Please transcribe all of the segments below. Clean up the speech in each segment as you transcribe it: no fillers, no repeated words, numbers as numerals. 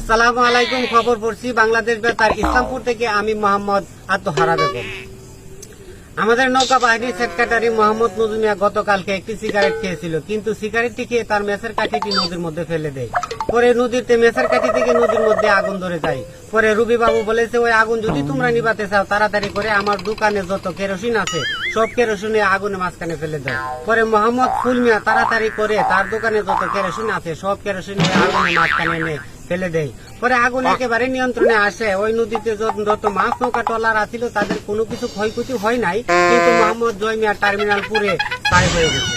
আসসালামু আলাইকুম। খবর পড়ছি বাংলাদেশ বেতার ইসলামপুর থেকে। আমি মোহাম্মদ আত্মহারা বেগম। আমাদের নৌকা বাহিনীর সেক্রেটারি মোহাম্মদ নজুমিয়া গতকালকে একটি সিগারেট খেয়েছিল, কিন্তু সিগারেটটি খেয়ে তার মেসের কাঠিটি নদীর মধ্যে ফেলে দেয়। পরে নদীতে মেসের কাঠি থেকে নদীর মধ্যে আগুন ধরে যায়। পরে রুবি বাবু বলেছে, ওই আগুন যদি তোমরা নিভাতে চাও তাড়াতাড়ি করে আমার দোকানে যত কেরোসিন আছে সব কেরোসিনে আগুনে মাঝখানে ফেলে দাও। পরে মোহাম্মদ ফুলমিয়া তাড়াতাড়ি করে তার দোকানে যত কেরোসিন আছে সব কেরোসিনে আগুনে মাঝখানে এনে ফেলে দেয়। পরে আগুন একেবারে নিয়ন্ত্রণে আসে। ওই নদীতে যত মাছ নৌকা ট্রলার আছিল তাদের কোনো কিছু ক্ষয়ক্ষতি হয় নাই, কিন্তু মোহাম্মদ জয় মিয়া টার্মিনাল পুরে ছাই হয়ে গেছে।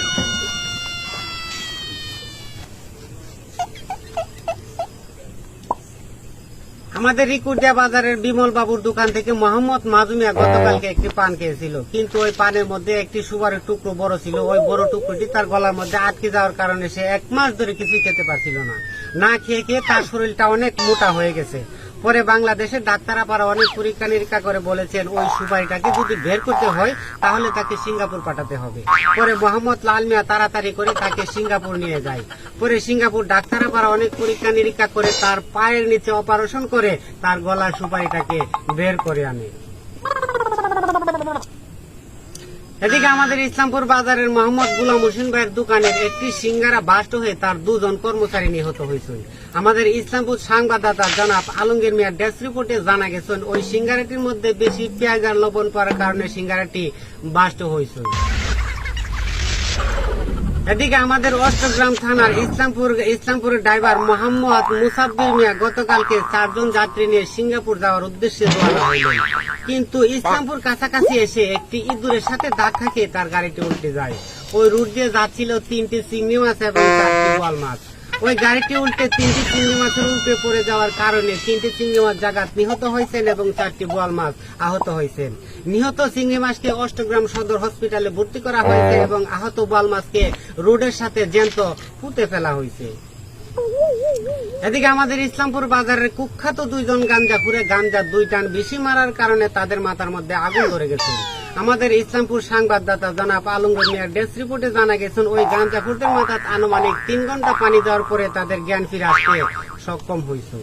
আমাদের রিকুর্দিয়া বাজারের বিমল বাবুর দোকান থেকে মোহাম্মদ মাজুমিয়া গতকালকে একটি পান খেয়েছিল, কিন্তু ওই পানের মধ্যে একটি সুপারের টুকরো বড় ছিল। ওই বড় টুকরোটি তার গলার মধ্যে আটকে যাওয়ার কারণে সে 1 মাস ধরে কিছু খেতে পারছিল না। না খেয়ে খেয়ে তার শরীরটা অনেক মোটা হয়ে গেছে। পরে বাংলাদেশের ডাক্তাররা অনেক পরীক্ষা নিরীক্ষা করে বলেছেন ওই সুপারিটাকে যদি বের করতে হয় তাহলে তাকে সিঙ্গাপুর পাঠাতে হবে। পরে মোহাম্মদ লাল মিয়া তাড়াতাড়ি করে তাকে সিঙ্গাপুর নিয়ে যায়। পরে সিঙ্গাপুর ডাক্তাররা অনেক পরীক্ষা নিরীক্ষা করে তার পায়ের নিচে অপারেশন করে তার গলার সুপারিটাকে বের করে আনে। এদিকে আমাদের ইসলামপুর বাজারের মোহাম্মদ গুলাম হোসেন ভাইয়ের দোকানের একটি সিঙ্গারা বাস্ট হয়ে তার 2 জন কর্মচারী নিহত হয়েছেন। আমাদের ইসলামপুর সংবাদদাতা জনাব আলমগীর মিয়ার ডেস্ক রিপোর্টে জানা গেছেন ওই সিঙ্গারাটির মধ্যে বেশি পেঁয়াজ আর লবণ পড়ার কারণে সিঙ্গারাটি বাস্ট হয়েছে। এদিকে আমাদের অষ্টগ্রাম থানার ইসলামপুরের ড্রাইভার মোহাম্মদ মুসাব্বির মিয়া গতকালকে 4 জন যাত্রী নিয়ে সিঙ্গাপুর যাওয়ার উদ্দেশ্যে রওনা হইলেন, কিন্তু ইসলামপুর কাছাকাছি এসে একটি ইঁদুরের সাথে ধাক্কা খেয়ে তার গাড়িটি উল্টে যায়। ওই রুট দিয়ে যাচ্ছিল 3টি চিংড়ি মাছ এবং 4টি বোয়াল মাছ। ওই গাড়িটি উল্টে 3টি চিংড়ি মাছের উল্টে পড়ে যাওয়ার কারণে 3টি চিংড়ি মাছ জাগাত নিহত হয়েছেন এবং 4টি বোয়াল মাছ আহত হয়েছেন। নিহত চিংড়ি মাছকে অষ্টগ্রাম সদর হসপিটালে ভর্তি করা হয়েছে এবং আহত বোয়াল মাছকে রোডের সাথে জ্যান্ত পুঁতে ফেলা হয়েছে। এদিকে আমাদের ইসলামপুর বাজারের কুখ্যাত 2 জন গাঞ্জাখুরে গাঞ্জা 2 টান বেশি মারার কারণে তাদের মাথার মধ্যে আগুন ধরে গেছে। আমাদের ইসলামপুর সংবাদদাতা জনাব আলমগীর মিয়ার ডেস্ক রিপোর্টে জানা গেছেন ওই গাঞ্জাখুরদের মাথায় আনুমানিক 3 ঘন্টা পানি দেওয়ার পরে তাদের জ্ঞান ফিরে আসতে সক্ষম হয়েছে।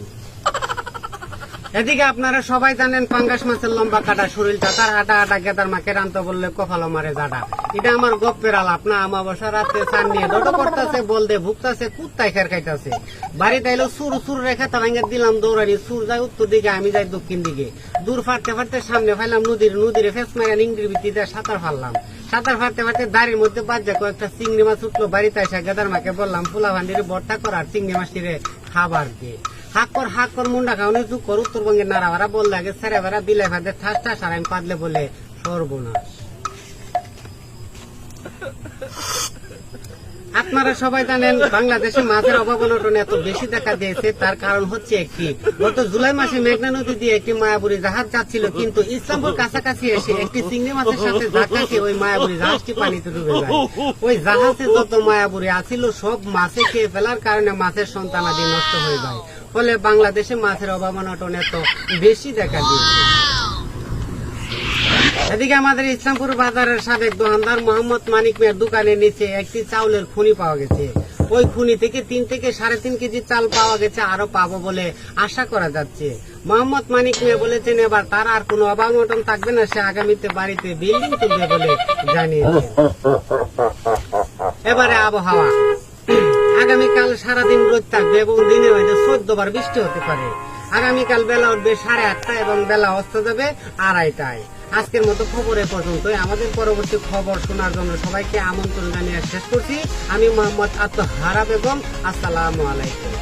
এদিকে আপনারা সবাই জানেন পাঙ্গাস মাছের লম্বা কাটা শরীরটা তার আটা আটা গেদার মাকে রান্ত বললে কপালো মারে জাডা। এটা আমার গপ্পের আলাপ না। আমাবস্যা রাতে চান নিয়ে ডটো করতেছে, বলদে ভুগতেছে, কুত্তায় খের খাইতেছে। বাড়িতে এলো সুর রেখা তারাঙ্গে দিলাম দৌড়ানি। সুর যায় উত্তর দিকে, আমি যাই দক্ষিণ দিকে। দূর ফাটতে ফাটতে সামনে ফাইলাম নদীরে ফেস মারা ইংরির ভিত্তিতে সাঁতার ফারলাম। সাঁতার ফারতে দাড়ির মধ্যে বাজ্যা কয়েকটা চিংড়ি মাছ উঠলো। বাড়িতে এসে গেদার মাকে বললাম পোলা ভান্ডির ভর্তা করার চিংড়ি মাছটিরে খাবার দিয়ে হাক কর মুন্ডা খাওয়ানো যুগ কর। উত্তরবঙ্গের নারাবারা বললে আগে ছেড়ে বেড়া বিলে ভাতে ঠাস ঠাস আর আমি পাদলে বলে সর্বনাশ। আপনারা সবাই জানেন বাংলাদেশে মাছের অভাব অনটন এত বেশি দেখা দিয়েছে, তার কারণ হচ্ছে একটি গত জুলাই মাসে মেঘনা নদী দিয়ে একটি মায়াবুড়ি জাহাজ যাচ্ছিল, কিন্তু ইসলামপুর কাছাকাছি এসে একটি চিংড়ি মাছের সাথে ধাক্কা খেয়ে ওই মায়াবুড়ি জাহাজটি পানিতে ডুবে যায়। ওই জাহাজে যত মায়াবুড়ি আছিল সব মাছে খেয়ে ফেলার কারণে মাছের সন্তানাদি নষ্ট হয়ে যায়। ফলে বাংলাদেশে মাছের অভাব অনটন এত বেশি দেখা দিয়েছে। এদিকে আমাদের ইসলামপুর বাজারের সাবেক দোকানদার মোহাম্মদ মানিক মিয়ার দোকানের নিচে একটি চাউলের খুনি পাওয়া গেছে। ওই খুনি থেকে 3 থেকে 3.5 কেজি চাল পাওয়া গেছে, আরো পাবো বলে আশা করা যাচ্ছে। মোহাম্মদ মানিক মিয়া বলেছেন এবার তার আর কোনো অভাব অনটন থাকবে না, সে আগামীতে বাড়িতে বিল্ডিং তুলবে বলে জানিয়েছে। এবারে আবহাওয়া, আগামীকাল সারাদিন রোদ থাকবে এবং দিনের মধ্যে 14 বার বৃষ্টি হতে পারে। আগামীকাল বেলা উঠবে 8:30টায় এবং বেলা অস্ত যাবে 2:30টায়। আজকের মতো খবরে পর্যন্তই। আমাদের পরবর্তী খবর শোনার জন্য সবাইকে আমন্ত্রণ জানিয়ে শেষ করছি। আমি মোহাম্মদ আত্মহারা বেগম। আসসালামু আলাইকুম।